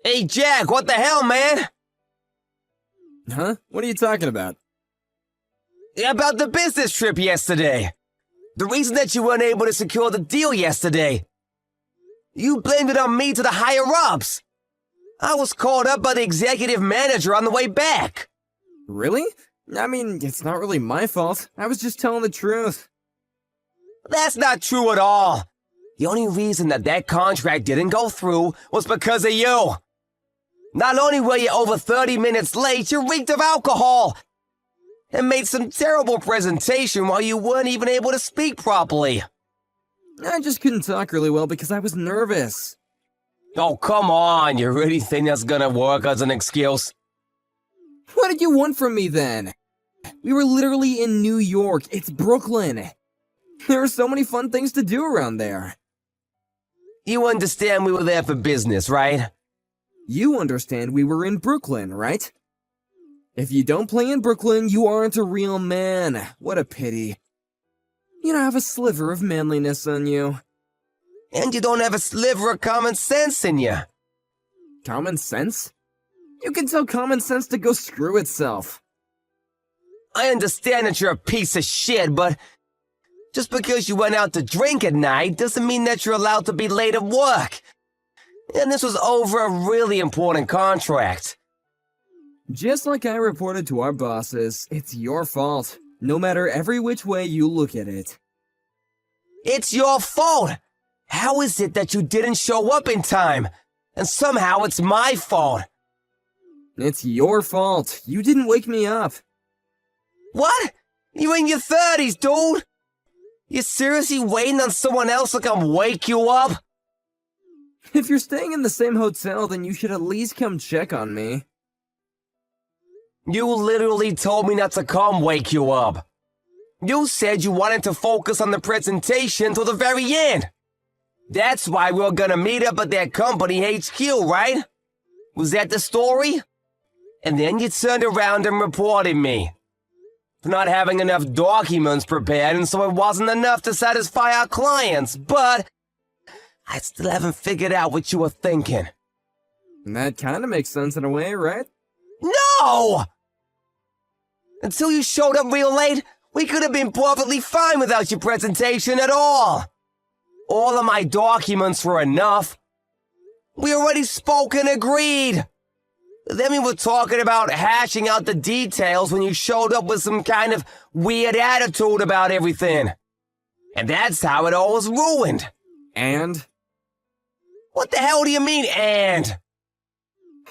Hey, Jack, what the hell, man? Huh? What are you talking about? About the business trip yesterday. The reason that you weren't able to secure the deal yesterday. You blamed it on me to the higher-ups. I was called up by the executive manager on the way back. Really? I mean, it's not really my fault. I was just telling the truth. That's not true at all. The only reason that contract didn't go through was because of you. Not only were you over 30 minutes late, you reeked of alcohol and made some terrible presentation while you weren't even able to speak properly. I just couldn't talk really well because I was nervous. Oh, come on. You really think that's gonna work as an excuse? What did you want from me then? We were literally in New York. It's Brooklyn. There are so many fun things to do around there. You understand we were there for business, right? You understand we were in Brooklyn, right? If you don't play in Brooklyn, you aren't a real man. What a pity. You don't have a sliver of manliness on you. And you don't have a sliver of common sense in you. Common sense? You can tell common sense to go screw itself. I understand that you're a piece of shit, but just because you went out to drink at night doesn't mean that you're allowed to be late at work. And this was over a really important contract. Just like I reported to our bosses, it's your fault, no matter every which way you look at it. It's your fault! How is it that you didn't show up in time? And somehow it's my fault. It's your fault. You didn't wake me up. What? You're in your 30s, dude! You seriously waiting on someone else to come wake you up? If you're staying in the same hotel, then you should at least come check on me. You literally told me not to come wake you up. You said you wanted to focus on the presentation till the very end. That's why we were gonna meet up at that company HQ, right? Was that the story? And then you turned around and reported me for not having enough documents prepared, and so it wasn't enough to satisfy our clients, but I still haven't figured out what you were thinking. That kinda makes sense in a way, right? No! Until you showed up real late, we could have been perfectly fine without your presentation at all. All of my documents were enough. We already spoke and agreed. Then we were talking about hashing out the details when you showed up with some kind of weird attitude about everything. And that's how it all was ruined. And? What the hell do you mean, and?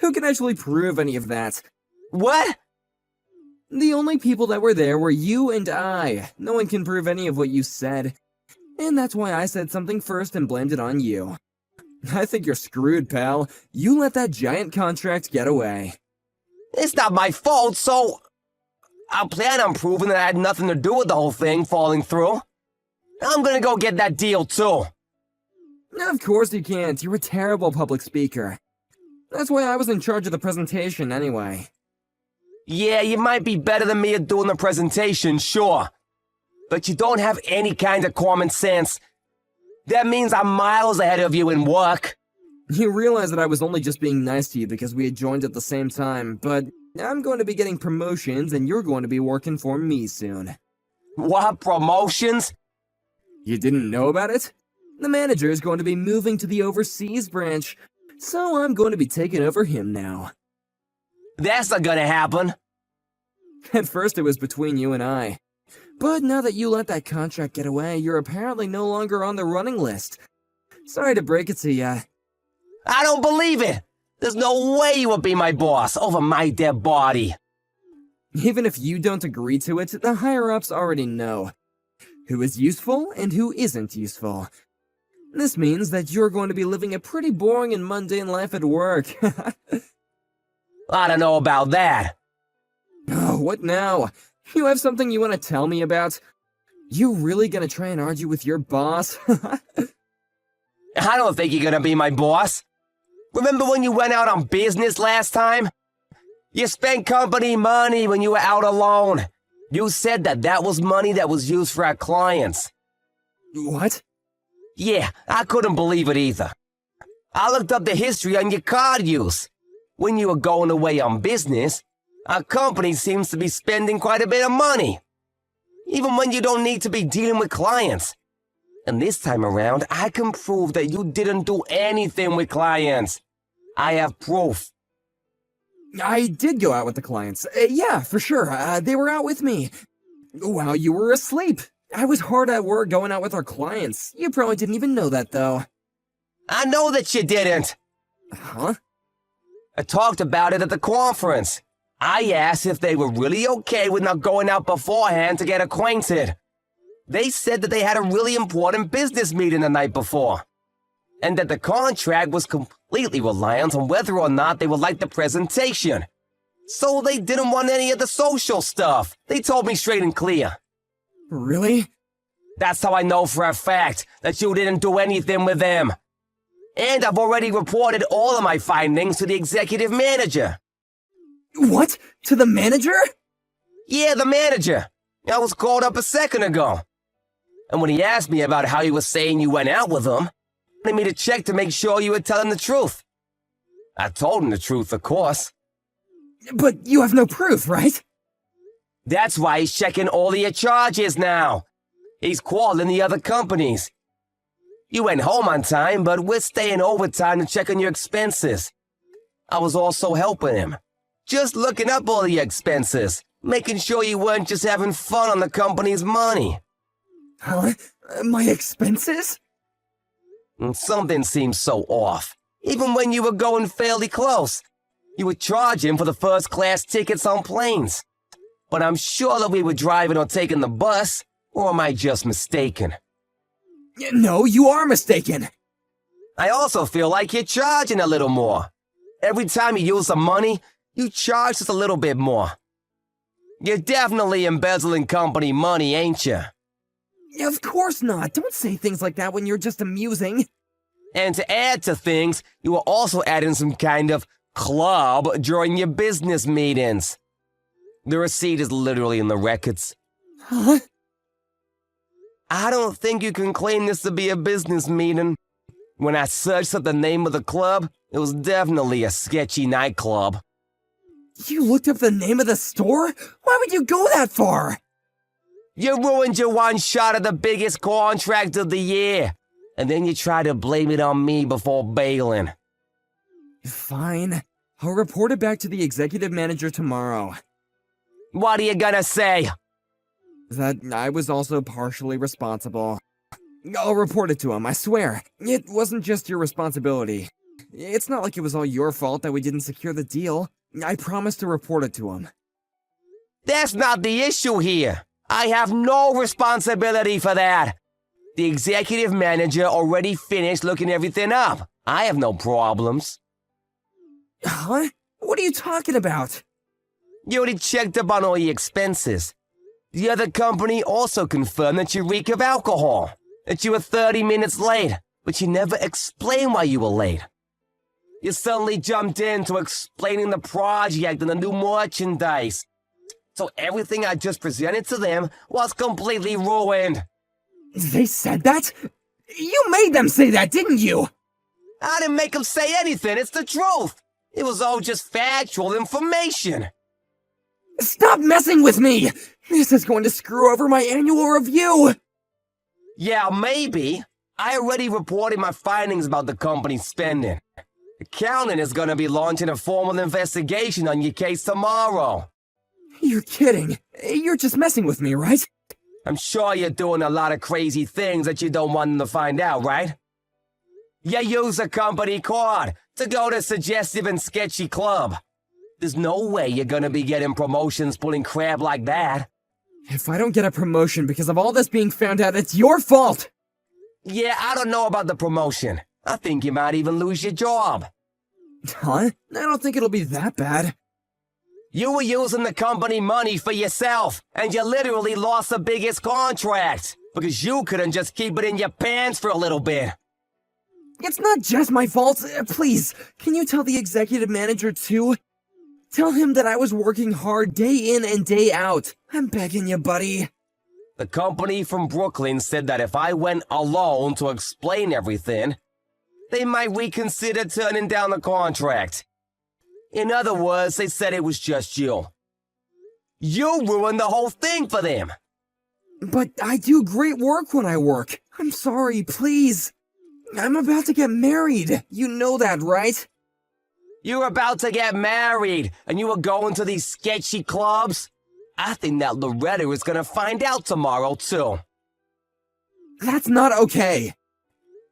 Who can actually prove any of that? What? The only people that were there were you and I. No one can prove any of what you said. And that's why I said something first and blamed it on you. I think you're screwed, pal. You let that giant contract get away. It's not my fault, so I plan on proving that I had nothing to do with the whole thing falling through. I'm gonna go get that deal, too. Of course you can't. You're a terrible public speaker. That's why I was in charge of the presentation anyway. Yeah, you might be better than me at doing the presentation, sure. But you don't have any kind of common sense. That means I'm miles ahead of you in work. You realize that I was only just being nice to you because we had joined at the same time, but I'm going to be getting promotions and you're going to be working for me soon. What, promotions? You didn't know about it? The manager is going to be moving to the overseas branch, so I'm going to be taking over him now. That's not gonna happen. At first it was between you and I. But now that you let that contract get away, you're apparently no longer on the running list. Sorry to break it to ya. I don't believe it! There's no way you would be my boss over my dead body. Even if you don't agree to it, the higher-ups already know who is useful and who isn't useful. This means that you're going to be living a pretty boring and mundane life at work. I don't know about that. Oh, what now? You have something you want to tell me about? You really gonna try and argue with your boss? I don't think you're gonna be my boss. Remember when you went out on business last time? You spent company money when you were out alone. You said that was money that was used for our clients. What? Yeah, I couldn't believe it either. I looked up the history on your card use. When you were going away on business, our company seems to be spending quite a bit of money. Even when you don't need to be dealing with clients. And this time around, I can prove that you didn't do anything with clients. I have proof. I did go out with the clients. Yeah, for sure. They were out with me. While you were asleep. I was hard at work going out with our clients. You probably didn't even know that, though. I know that you didn't. Huh? I talked about it at the conference. I asked if they were really okay with not going out beforehand to get acquainted. They said that they had a really important business meeting the night before, and that the contract was completely reliant on whether or not they would like the presentation. So they didn't want any of the social stuff. They told me straight and clear. Really? That's how I know for a fact that you didn't do anything with them. And I've already reported all of my findings to the executive manager. What? To the manager? Yeah, the manager. I was called up a second ago. And when he asked me about how you were saying you went out with him, he wanted me to check to make sure you were telling the truth. I told him the truth, of course. But you have no proof, right? That's why he's checking all of your charges now. He's calling the other companies. You went home on time, but we're staying overtime to check on your expenses. I was also helping him. Just looking up all your expenses, making sure you weren't just having fun on the company's money. Huh? My expenses? And something seems so off. Even when you were going fairly close. You were charging for the first-class tickets on planes. But I'm sure that we were driving or taking the bus, or am I just mistaken? No, you are mistaken. I also feel like you're charging a little more. Every time you use some money, you charge just a little bit more. You're definitely embezzling company money, ain't you? Of course not. Don't say things like that when you're just amusing. And to add to things, you are also adding some kind of club during your business meetings. The receipt is literally in the records. Huh? I don't think you can claim this to be a business meeting. When I searched up the name of the club, it was definitely a sketchy nightclub. You looked up the name of the store? Why would you go that far? You ruined your one shot at the biggest contract of the year, and then you try to blame it on me before bailing. Fine. I'll report it back to the executive manager tomorrow. What are you gonna say? That I was also partially responsible. I'll report it to him, I swear. It wasn't just your responsibility. It's not like it was all your fault that we didn't secure the deal. I promised to report it to him. That's not the issue here. I have no responsibility for that. The executive manager already finished looking everything up. I have no problems. Huh? What are you talking about? You already checked up on all your expenses. The other company also confirmed that you reek of alcohol, that you were 30 minutes late, but you never explained why you were late. You suddenly jumped into explaining the project and the new merchandise. So everything I just presented to them was completely ruined. They said that? You made them say that, didn't you? I didn't make them say anything, it's the truth. It was all just factual information. Stop messing with me! This is going to screw over my annual review! Yeah, maybe. I already reported my findings about the company's spending. Accounting is gonna be launching a formal investigation on your case tomorrow. You're kidding. You're just messing with me, right? I'm sure you're doing a lot of crazy things that you don't want them to find out, right? You use a company card to go to suggestive and sketchy club. There's no way you're gonna be getting promotions pulling crap like that. If I don't get a promotion because of all this being found out, it's your fault! Yeah, I don't know about the promotion. I think you might even lose your job. Huh? I don't think it'll be that bad. You were using the company money for yourself, and you literally lost the biggest contract, because you couldn't just keep it in your pants for a little bit. It's not just my fault. Please, can you tell the executive manager too? Tell him that I was working hard day in and day out. I'm begging you, buddy. The company from Brooklyn said that if I went alone to explain everything, they might reconsider turning down the contract. In other words, they said it was just you. You ruined the whole thing for them. But I do great work when I work. I'm sorry, please. I'm about to get married. You know that, right? You're about to get married, and you were going to these sketchy clubs? I think that Loretta is gonna find out tomorrow, too. That's not okay.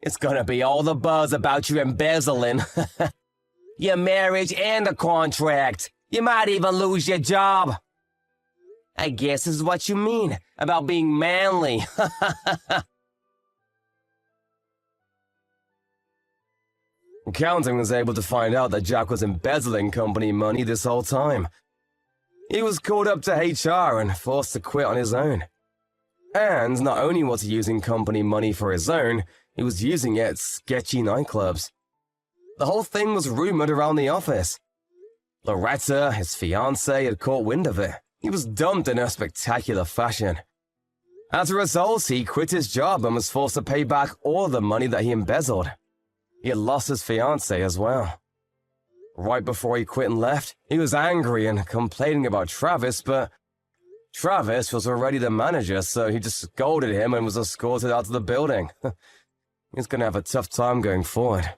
It's gonna be all the buzz about you embezzling. Your marriage and the contract. You might even lose your job. I guess this is what you mean about being manly. Accounting was able to find out that Jack was embezzling company money this whole time. He was called up to HR and forced to quit on his own. And not only was he using company money for his own, he was using it at sketchy nightclubs. The whole thing was rumored around the office. Loretta, his fiancée, had caught wind of it. He was dumped in a spectacular fashion. As a result, he quit his job and was forced to pay back all the money that he embezzled. He had lost his fiancée as well. Right before he quit and left, he was angry and complaining about Travis, but Travis was already the manager, so he just scolded him and was escorted out of the building. He's gonna have a tough time going forward.